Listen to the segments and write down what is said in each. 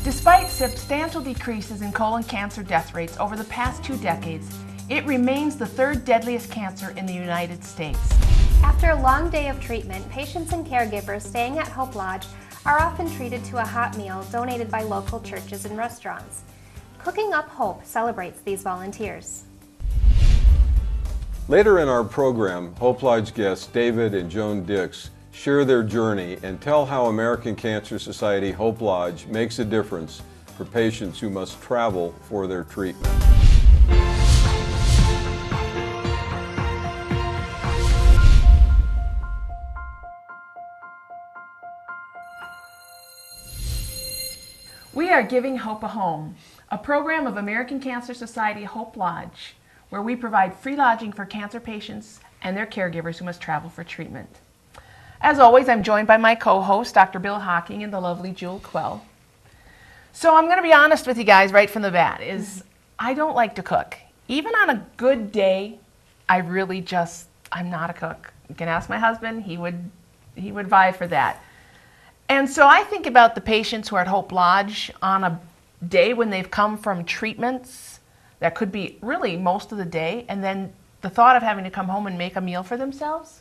Despite substantial decreases in colon cancer death rates over the past 2 decades, it remains the 3rd deadliest cancer in the United States. After a long day of treatment, patients and caregivers staying at Hope Lodge are often treated to a hot meal donated by local churches and restaurants. Cooking Up Hope celebrates these volunteers. Later in our program, Hope Lodge guests David and Joan Dix share their journey and tell how American Cancer Society Hope Lodge makes a difference for patients who must travel for their treatment. We are Giving Hope a Home, a program of American Cancer Society Hope Lodge, where we provide free lodging for cancer patients and their caregivers who must travel for treatment. As always, I'm joined by my co-host, Dr. Bill Hocking and the lovely Jewel Quell. So I'm going to be honest with you guys right from the bat, I don't like to cook. Even on a good day, I'm not a cook. You can ask my husband, he would vie for that. And so I think about the patients who are at Hope Lodge on a day when they've come from treatments that could be really most of the day, and then the thought of having to come home and make a meal for themselves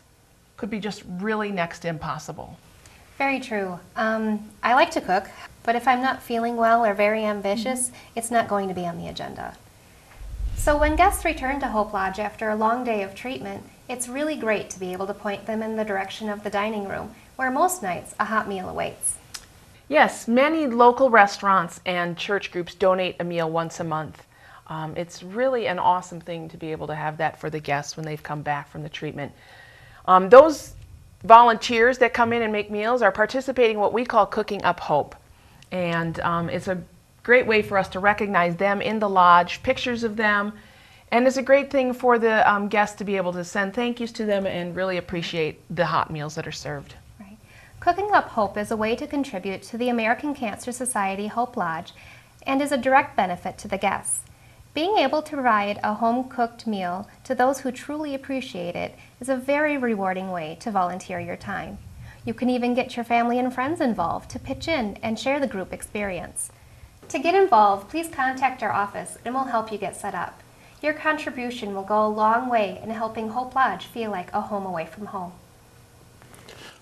could be just really next to impossible. Very true. I like to cook, but if I'm not feeling well or very ambitious, it's not going to be on the agenda. So when guests return to Hope Lodge after a long day of treatment, it's really great to be able to point them in the direction of the dining room, where most nights a hot meal awaits. Yes, many local restaurants and church groups donate a meal once a month. It's really an awesome thing to be able to have that for the guests when they've come back from the treatment. Those volunteers that come in and make meals are participating in what we call Cooking Up Hope. And it's a great way for us to recognize them in the lodge, pictures of them, and it's a great thing for the guests to be able to send thank yous to them and really appreciate the hot meals that are served. Right. Cooking Up Hope is a way to contribute to the American Cancer Society Hope Lodge and is a direct benefit to the guests. Being able to provide a home-cooked meal to those who truly appreciate it is a very rewarding way to volunteer your time. You can even get your family and friends involved to pitch in and share the group experience. To get involved, please contact our office and we'll help you get set up. Your contribution will go a long way in helping Hope Lodge feel like a home away from home.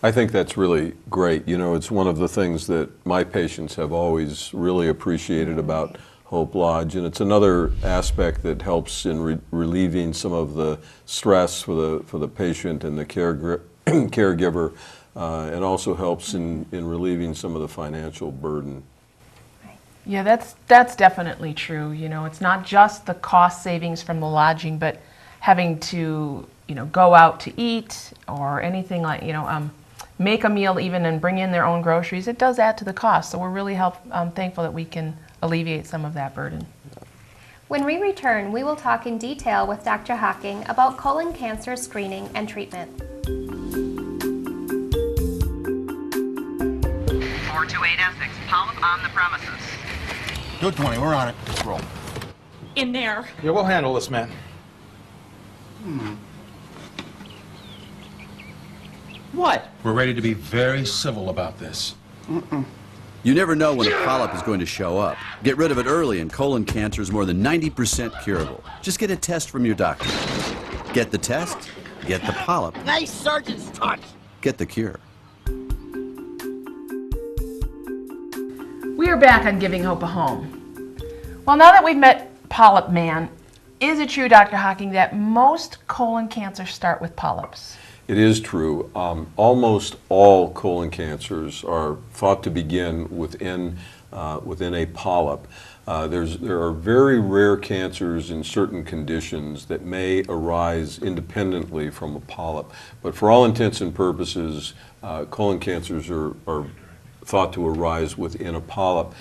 I think that's really great. You know, it's one of the things that my patients have always really appreciated about Hope Lodge, and it's another aspect that helps in relieving some of the stress for the patient and the caregiver, and also helps in relieving some of the financial burden. Yeah, that's definitely true. You know, it's not just the cost savings from the lodging, but having to, go out to eat or anything like, make a meal even and bring in their own groceries. It does add to the cost. So we're really thankful that we can alleviate some of that burden. When we return, we will talk in detail with Dr. Hocking about colon cancer screening and treatment. 428 Essex, polyp on the premises. 220, we're on it. Let's roll. In there. Yeah, we'll handle this, man. What? We're ready to be very civil about this. You never know when a polyp is going to show up. Get rid of it early and colon cancer is more than 90% curable. Just get a test from your doctor. Get the test, get the polyp. Nice surgeon's touch. Get the cure. We are back on Giving Hope a Home. Well, now that we've met Polyp Man, is it true, Dr. Hocking, that most colon cancers start with polyps? It is true. Almost all colon cancers are thought to begin within a polyp. There are very rare cancers in certain conditions that may arise independently from a polyp. But for all intents and purposes, colon cancers are thought to arise within a polyp.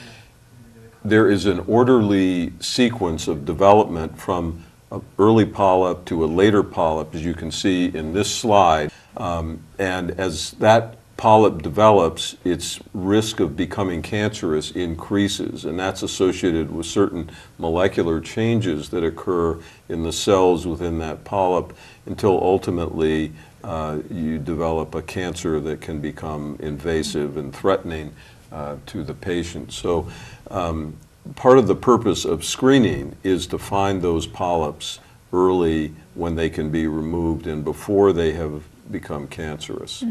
There is an orderly sequence of development from an early polyp to a later polyp, as you can see in this slide. And as that polyp develops, its risk of becoming cancerous increases, and that's associated with certain molecular changes that occur in the cells within that polyp until ultimately you develop a cancer that can become invasive and threatening to the patient. So part of the purpose of screening is to find those polyps early when they can be removed and before they have become cancerous.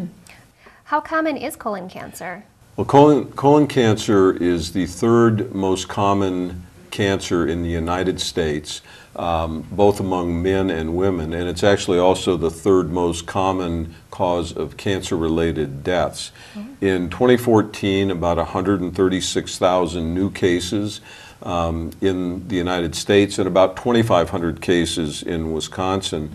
How common is colon cancer? Well, colon cancer is the third most common cancer in the United States, both among men and women, and it's actually also the third most common cause of cancer-related deaths. In 2014, about 136,000 new cases in the United States and about 2,500 cases in Wisconsin.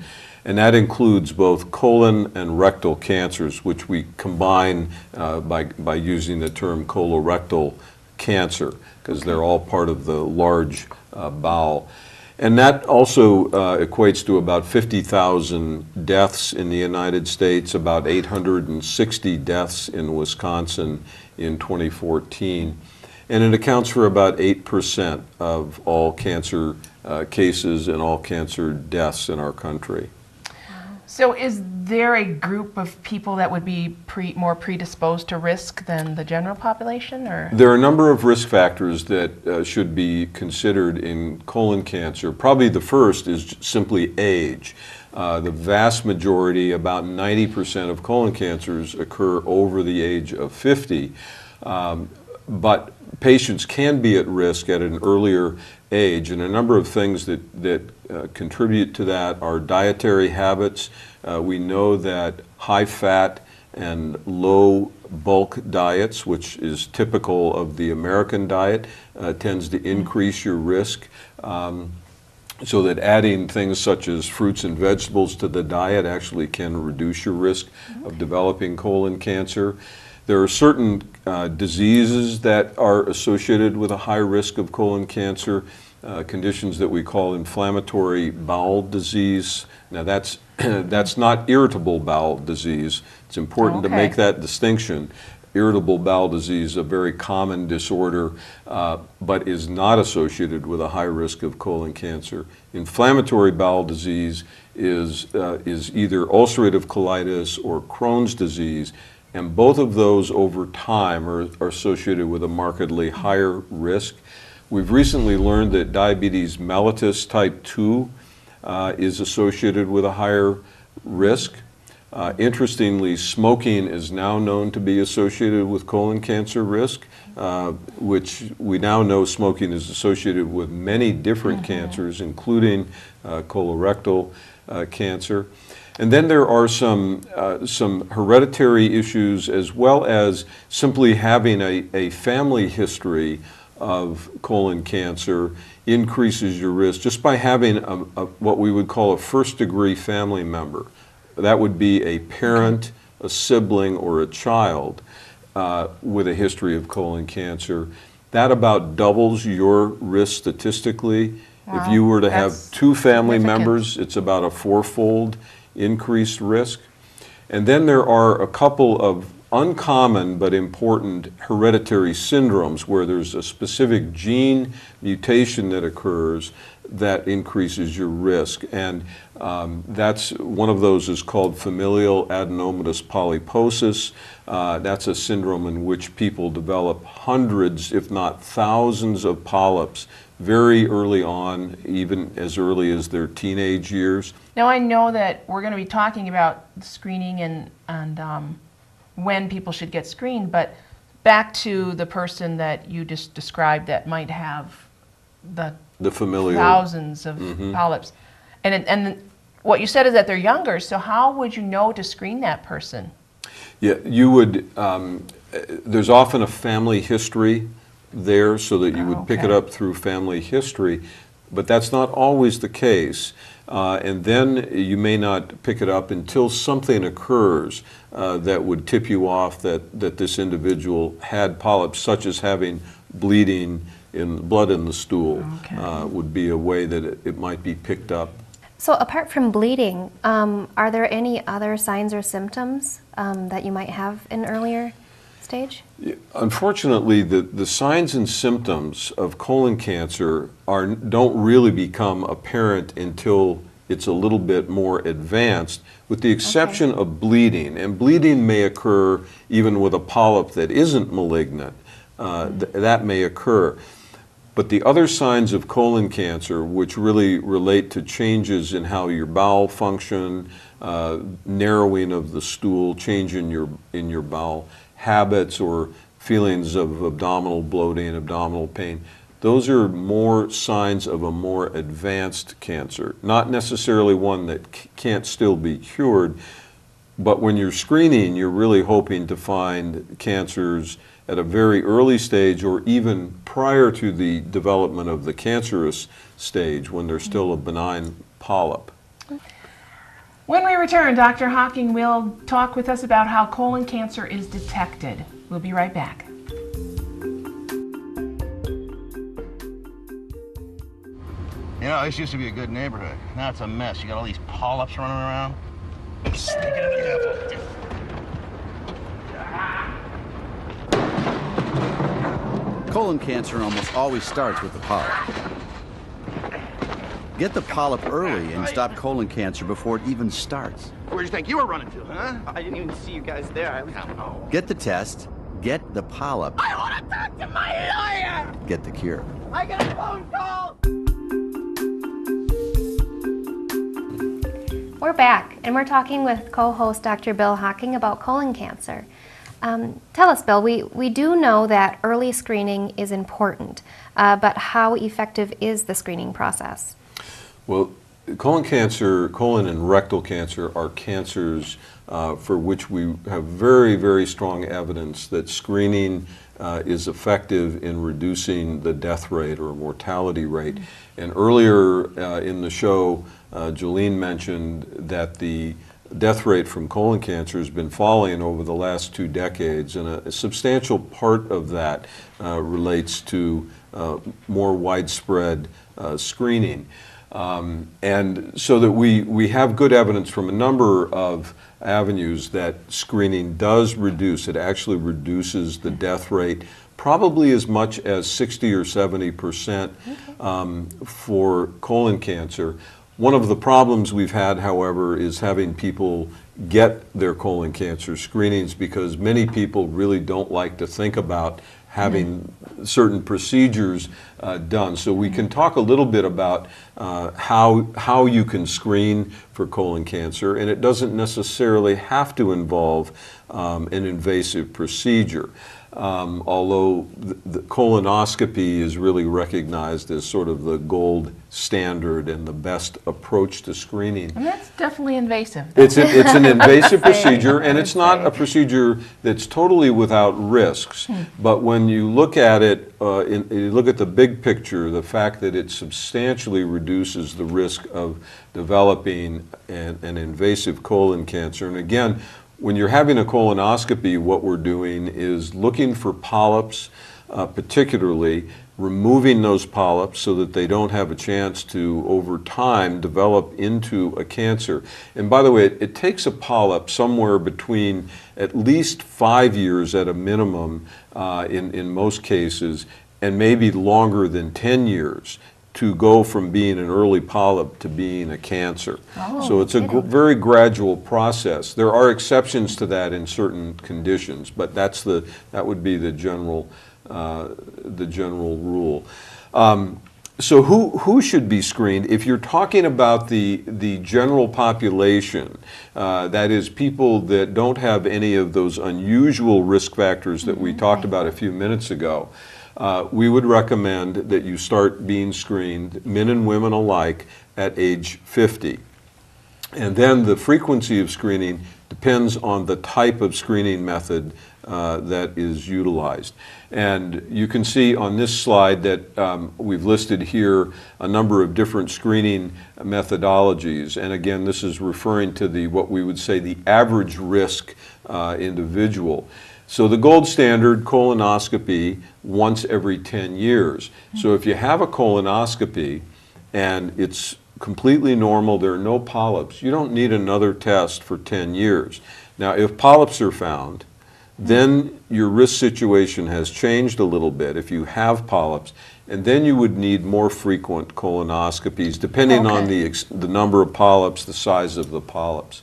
And that includes both colon and rectal cancers, which we combine by using the term colorectal cancer, because they're all part of the large bowel. And that also equates to about 50,000 deaths in the United States, about 860 deaths in Wisconsin in 2014. And it accounts for about 8% of all cancer cases and all cancer deaths in our country. So is there a group of people that would be more predisposed to risk than the general population? Or? There are a number of risk factors that should be considered in colon cancer. Probably the first is simply age. The vast majority, about 90% of colon cancers occur over the age of 50. But patients can be at risk at an earlier age, and a number of things that contribute to that are dietary habits. We know that high fat and low bulk diets, which is typical of the American diet, tends to increase your risk. So that adding things such as fruits and vegetables to the diet actually can reduce your risk of developing colon cancer. There are certain diseases that are associated with a high risk of colon cancer, conditions that we call inflammatory bowel disease. Now that's not irritable bowel disease. It's important to make that distinction. Irritable bowel disease is a very common disorder, but is not associated with a high risk of colon cancer. Inflammatory bowel disease is either ulcerative colitis or Crohn's disease, and both of those over time are associated with a markedly higher risk. We've recently learned that diabetes mellitus type 2 is associated with a higher risk. Interestingly, smoking is now known to be associated with colon cancer risk, which we now know smoking is associated with many different cancers, including colorectal cancer. And then there are some hereditary issues, as well as simply having a family history of colon cancer increases your risk just by having what we would call a first-degree family member. That would be a parent, a sibling, or a child with a history of colon cancer. That about doubles your risk statistically. Wow, if you were to have two family members, it's about a fourfold increased risk. And then there are a couple of uncommon but important hereditary syndromes where there's a specific gene mutation that occurs that increases your risk. And that's one of those is called familial adenomatous polyposis. That's a syndrome in which people develop hundreds, if not thousands, of polyps very early on, even as early as their teenage years. Now I know that we're going to be talking about screening and when people should get screened, but back to the person that you just described that might have the familial thousands of polyps. And what you said is that they're younger, so how would you know to screen that person? Yeah, you would, there's often a family history there so that you would pick it up through family history, but that's not always the case. And then you may not pick it up until something occurs that would tip you off that this individual had polyps, such as having bleeding in blood in the stool would be a way that it might be picked up. So apart from bleeding, are there any other signs or symptoms that you might have in earlier stage? Unfortunately, the signs and symptoms of colon cancer don't really become apparent until it's a little bit more advanced, with the exception of bleeding. And bleeding may occur even with a polyp that isn't malignant. that may occur. But the other signs of colon cancer, which really relate to changes in how your bowel function, narrowing of the stool, change in your bowel habits, or feelings of abdominal bloating, abdominal pain, those are more signs of a more advanced cancer. Not necessarily one that can't still be cured, but when you're screening, you're really hoping to find cancers at a very early stage, or even prior to the development of the cancerous stage, when there's still a benign polyp. When we return, Dr. Hawking will talk with us about how colon cancer is detected. We'll be right back. You know, this used to be a good neighborhood. Now it's a mess. You got all these polyps running around. Stinking of the devil. Colon cancer almost always starts with the polyp. Get the polyp early and stop colon cancer before it even starts. Where'd you think you were running to, huh? I didn't even see you guys there. I don't know. Get the test, get the polyp, I want to talk to my lawyer! get the cure. I got a phone call! We're back, and we're talking with co-host Dr. Bill Hawking about colon cancer. Tell us, Bill, we do know that early screening is important, but how effective is the screening process? Well, colon cancer, colon and rectal cancer are cancers for which we have very, very strong evidence that screening is effective in reducing the death rate or mortality rate. And earlier in the show, Jolene mentioned that the death rate from colon cancer has been falling over the last 2 decades, and a substantial part of that relates to more widespread screening. And so that we have good evidence from a number of avenues that screening does reduce. It actually reduces the death rate probably as much as 60 or 70% for colon cancer. One of the problems we've had, however, is having people get their colon cancer screenings, because many people really don't like to think about having certain procedures done. So we can talk a little bit about how you can screen for colon cancer, and it doesn't necessarily have to involve an invasive procedure. Although the colonoscopy is really recognized as sort of the gold standard and the best approach to screening. And that's definitely invasive. It's an invasive procedure, and it's not a procedure that's totally without risks. But when you look at it, you look at the big picture, the fact that it substantially reduces the risk of developing an invasive colon cancer. And again, when you're having a colonoscopy, what we're doing is looking for polyps, particularly removing those polyps so that they don't have a chance to, over time, develop into a cancer. And by the way, it takes a polyp somewhere between at least 5 years at a minimum in most cases, and maybe longer than 10 years to go from being an early polyp to being a cancer. So it's a very gradual process. There are exceptions to that in certain conditions, but that would be the general rule. So who should be screened? If you're talking about the general population, that is people that don't have any of those unusual risk factors that we talked about a few minutes ago, we would recommend that you start being screened, men and women alike, at age 50. And then the frequency of screening depends on the type of screening method that is utilized. And you can see on this slide that we've listed here a number of different screening methodologies. And again, this is referring to what we would say the average risk individual. So the gold standard, colonoscopy, once every 10 years. So if you have a colonoscopy and it's completely normal, there are no polyps, you don't need another test for 10 years. Now, if polyps are found, then your risk situation has changed a little bit if you have polyps, and then you would need more frequent colonoscopies depending on the number of polyps, the size of the polyps.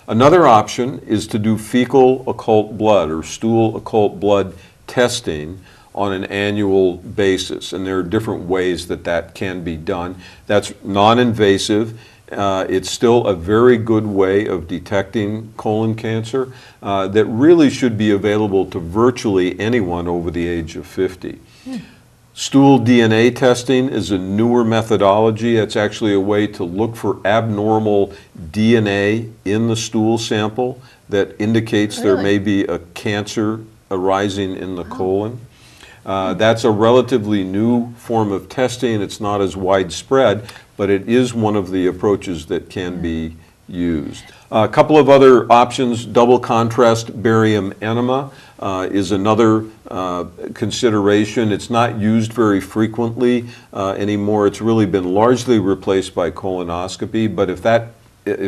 Another option is to do fecal occult blood or stool occult blood testing on an annual basis, and there are different ways that that can be done. That's non-invasive. It's still a very good way of detecting colon cancer that really should be available to virtually anyone over the age of 50. Stool DNA testing is a newer methodology. It's actually a way to look for abnormal DNA in the stool sample that indicates there may be a cancer arising in the colon. That's a relatively new form of testing. It's not as widespread, but it is one of the approaches that can be used. A couple of other options. Double contrast barium enema is another consideration. It's not used very frequently anymore. It's really been largely replaced by colonoscopy, but if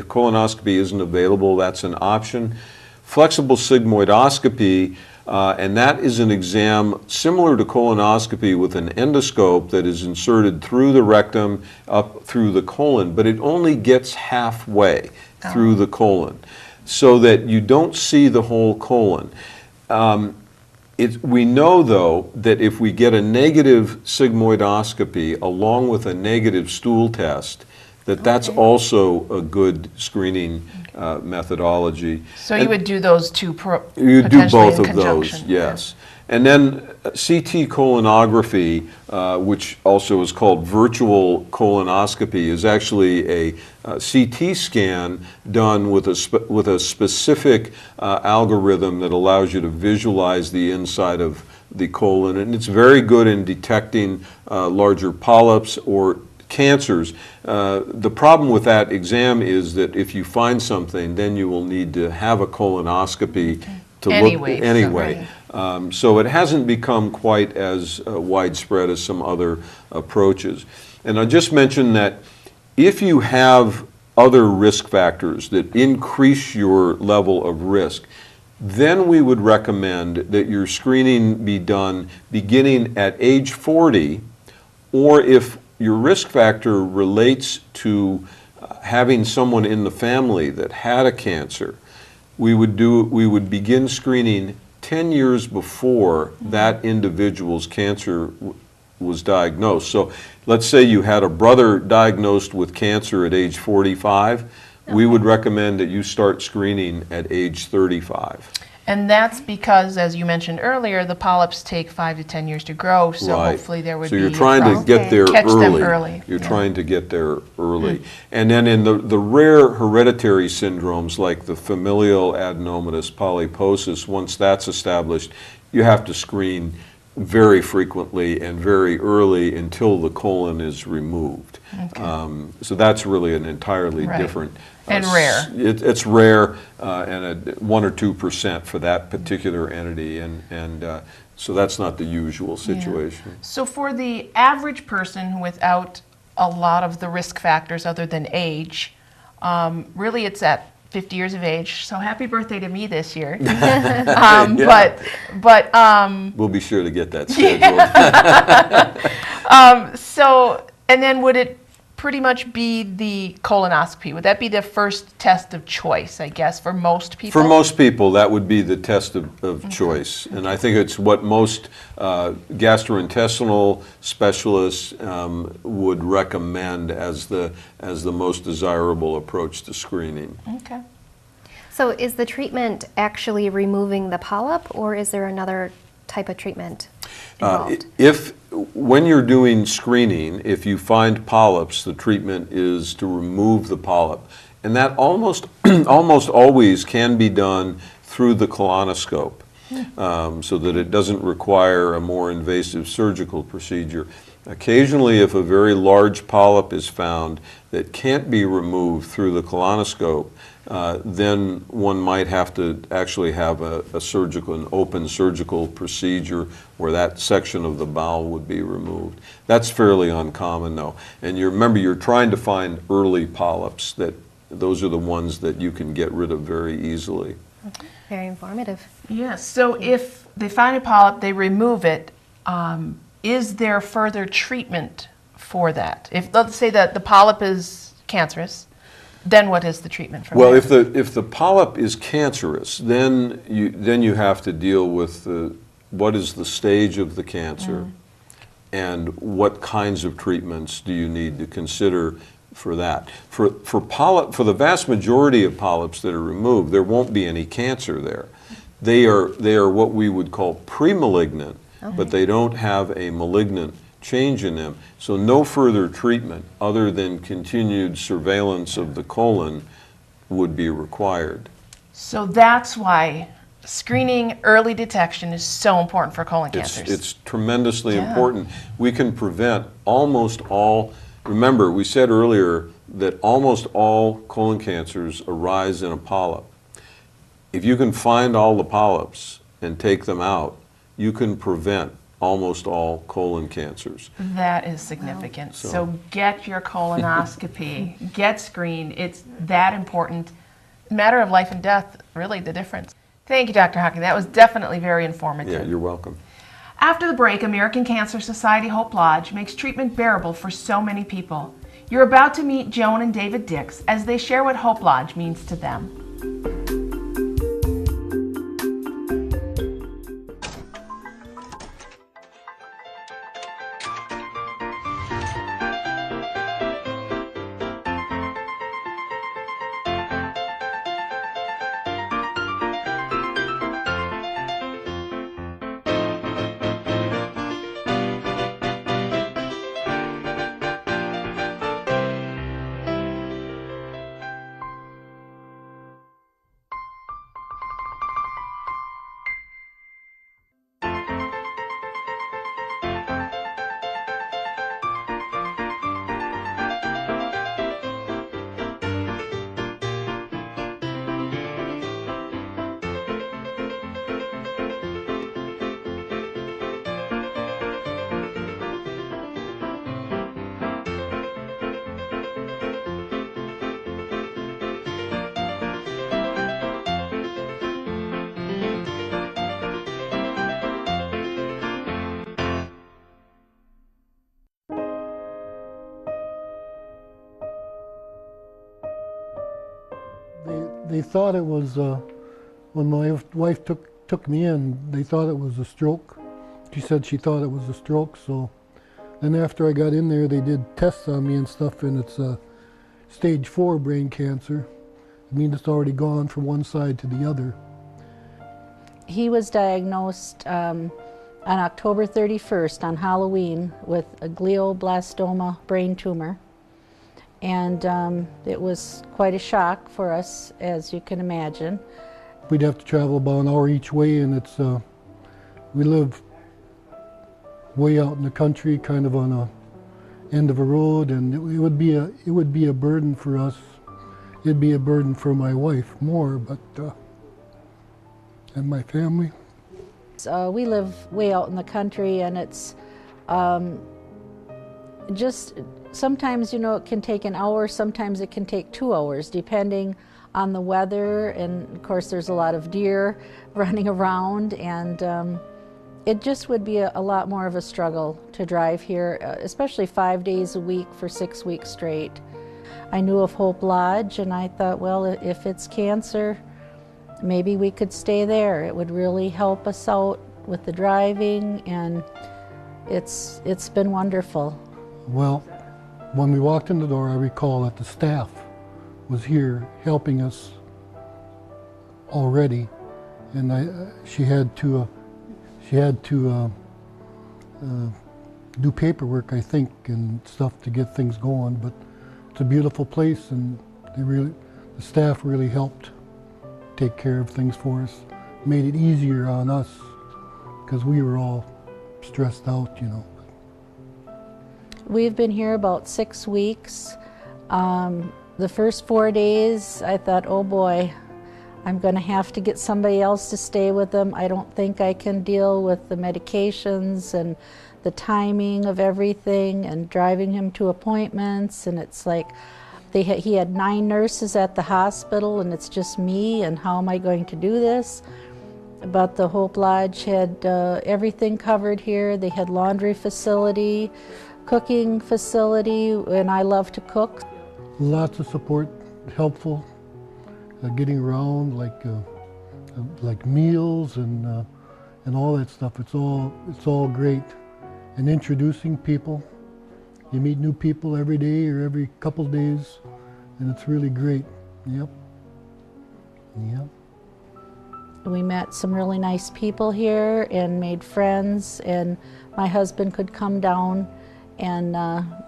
colonoscopy isn't available, that's an option. Flexible sigmoidoscopy, and that is an exam similar to colonoscopy with an endoscope that is inserted through the rectum up through the colon, but it only gets halfway through the colon so that you don't see the whole colon. We know, though, that if we get a negative sigmoidoscopy along with a negative stool test, that's also a good screening methodology. So you would do those two you do potentially both in of those, conjunction. yes. And then CT colonography, which also is called virtual colonoscopy, is actually a CT scan done with a specific algorithm that allows you to visualize the inside of the colon, and it's very good in detecting larger polyps or cancers. The problem with that exam is that if you find something, then you will need to have a colonoscopy to look anyway. So it hasn't become quite as widespread as some other approaches. And I just mentioned that if you have other risk factors that increase your level of risk, then we would recommend that your screening be done beginning at age 40, or if your risk factor relates to having someone in the family that had a cancer, we would begin screening 10 years before that individual's cancer was diagnosed. So let's say you had a brother diagnosed with cancer at age 45, we would recommend that you start screening at age 35. And that's because, as you mentioned earlier, the polyps take 5 to 10 years to grow, so Right. hopefully there would So be you're trying to get there catch early. them early. You're trying to get there early. And then in the rare hereditary syndromes like the familial adenomatous polyposis, once that's established, you have to screen very frequently and very early until the colon is removed. So that's really an entirely different. And rare. It's rare, and 1 or 2% for that particular entity, and so that's not the usual situation. So for the average person without a lot of the risk factors other than age, really it's at 50 years of age. So happy birthday to me this year. But We'll be sure to get that scheduled. and then would it pretty much be the colonoscopy? Would that be the first test of choice, I guess, for most people? For most people, that would be the test of choice. And I think it's what most gastrointestinal specialists would recommend as the most desirable approach to screening. Okay. So is the treatment actually removing the polyp, or is there another type of treatment involved? When you're doing screening, if you find polyps, the treatment is to remove the polyp. And that almost always can be done through the colonoscope, so that it doesn't require a more invasive surgical procedure. Occasionally, if a very large polyp is found that can't be removed through the colonoscope, then one might have to actually have an open surgical procedure where that section of the bowel would be removed. That's fairly uncommon, though. And remember, you're trying to find early polyps. Those are the ones that you can get rid of very easily. Very informative. Yes. So if they find a polyp, they remove it. Is there further treatment for that? If, let's say that the polyp is cancerous, then what is the treatment for Well, that? if the polyp is cancerous, then you have to deal with the what is the stage of the cancer, and what kinds of treatments do you need to consider for that. For the vast majority of polyps that are removed, there won't be any cancer there. They are what we would call pre-malignant, but they don't have a malignant change in them. So no further treatment other than continued surveillance of the colon would be required. So that's why screening, early detection is so important for colon cancers. It's tremendously important. We can prevent almost all, remember we said earlier that almost all colon cancers arise in a polyp. If you can find all the polyps and take them out, you can prevent almost all colon cancers. That is significant. So get your colonoscopy, get screened. It's that important. Matter of life and death, really the difference. Thank you, Dr. Hocking. That was definitely very informative. Yeah, you're welcome. After the break, American Cancer Society Hope Lodge makes treatment bearable for so many people. You're about to meet Joan and David Dix as they share what Hope Lodge means to them. They thought it was, when my wife took me in, they thought it was a stroke. She said she thought it was a stroke, so then after I got in there, they did tests on me and stuff, and it's stage 4 brain cancer. I mean, it's already gone from one side to the other. He was diagnosed on October 31st on Halloween with a glioblastoma brain tumor. And it was quite a shock for us, as you can imagine. We'd have to travel about an hour each way, and it's we live way out in the country, kind of on a end of a road, and it would be a burden for us. It'd be a burden for my wife more, but and my family. We live way out in the country, and it's just. Sometimes, you know, it can take an hour, sometimes it can take 2 hours, depending on the weather, and of course there's a lot of deer running around, and it just would be a lot more of a struggle to drive here, especially 5 days a week for 6 weeks straight. I knew of Hope Lodge, and I thought, well, if it's cancer, maybe we could stay there. It would really help us out with the driving, and it's been wonderful. Well, when we walked in the door, I recall that the staff was here helping us already, and she had to do paperwork, I think, and stuff to get things going. But it's a beautiful place, and the staff really helped take care of things for us, made it easier on us because we were all stressed out, you know. We've been here about 6 weeks. The first 4 days, I thought, oh boy, I'm going to have to get somebody else to stay with them. I don't think I can deal with the medications and the timing of everything and driving him to appointments. And it's like, he had 9 nurses at the hospital, and it's just me, and how am I going to do this? But the Hope Lodge had everything covered here. They had laundry facility, cooking facility, and I love to cook. Lots of support, helpful, getting around, like meals and and all that stuff. It's all great. And introducing people. You meet new people every day or every couple days, and it's really great. Yep. Yep. We met some really nice people here and made friends, and my husband could come down and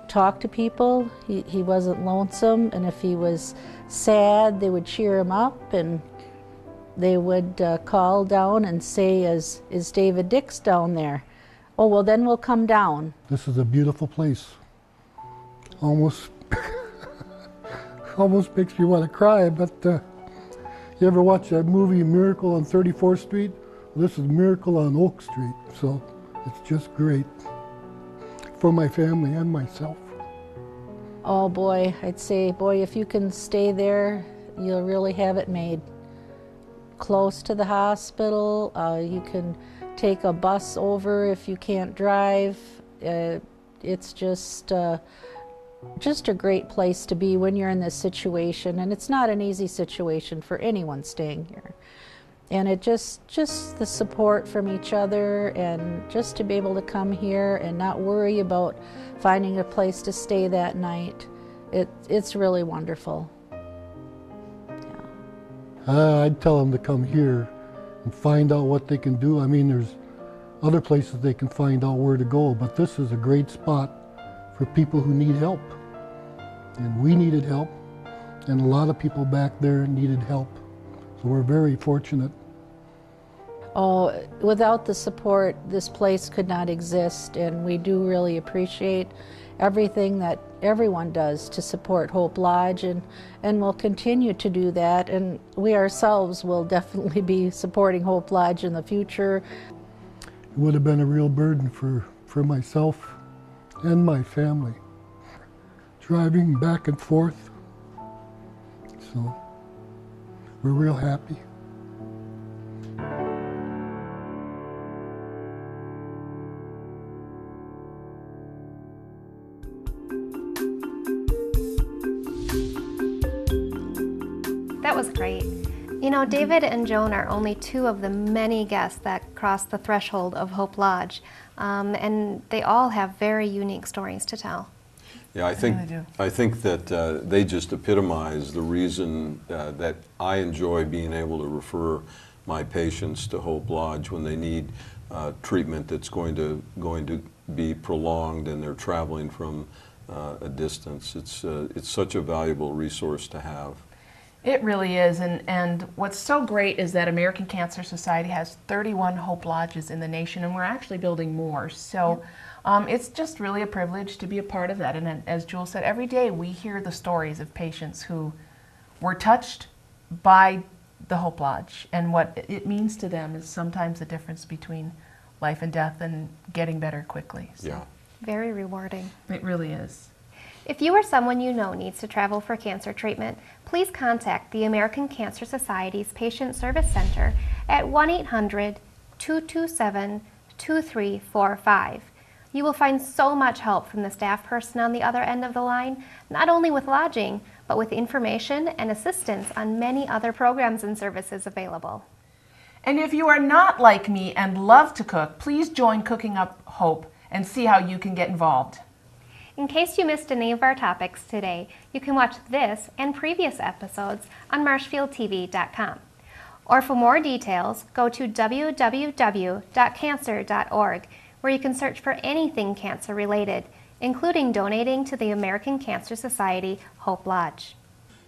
talk to people. He wasn't lonesome, and if he was sad, they would cheer him up, and they would call down and say, is David Dix down there? Oh, well, then we'll come down. This is a beautiful place. Almost, almost makes me want to cry, but you ever watch that movie Miracle on 34th Street? Well, this is Miracle on Oak Street, so it's just great for my family and myself. Oh boy, I'd say, boy, if you can stay there, you'll really have it made. Close to the hospital, you can take a bus over if you can't drive. It's just a great place to be when you're in this situation, and it's not an easy situation for anyone staying here. And it just the support from each other, and just to be able to come here and not worry about finding a place to stay that night, it's really wonderful. I'd tell them to come here and find out what they can do. I mean, there's other places they can find out where to go, but this is a great spot for people who need help. And we needed help, and a lot of people back there needed help. So we're very fortunate. Oh, without the support, this place could not exist, and we do really appreciate everything that everyone does to support Hope Lodge, and we'll continue to do that, and we ourselves will definitely be supporting Hope Lodge in the future. It would have been a real burden for myself and my family, driving back and forth, so we're real happy. That was great. You know, David and Joan are only two of the many guests that cross the threshold of Hope Lodge, and they all have very unique stories to tell. Yeah, I think that they just epitomize the reason that I enjoy being able to refer my patients to Hope Lodge when they need treatment that's going to be prolonged and they're traveling from a distance. It's such a valuable resource to have. It really is, and what's so great is that American Cancer Society has 31 Hope Lodges in the nation, and we're actually building more. So it's just really a privilege to be a part of that. And as Jewel said, every day we hear the stories of patients who were touched by the Hope Lodge, and what it means to them is sometimes the difference between life and death and getting better quickly. So. Yeah. Very rewarding. It really is. If you or someone you know needs to travel for cancer treatment, please contact the American Cancer Society's Patient Service Center at 1-800-227-2345. You will find so much help from the staff person on the other end of the line, not only with lodging, but with information and assistance on many other programs and services available. And if you are not like me and love to cook, please join Cooking Up Hope and see how you can get involved. In case you missed any of our topics today, you can watch this and previous episodes on marshfieldtv.com. Or for more details, go to www.cancer.org, where you can search for anything cancer related, including donating to the American Cancer Society Hope Lodge.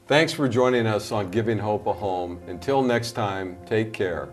Thanks for joining us on Giving Hope a Home. Until next time, take care.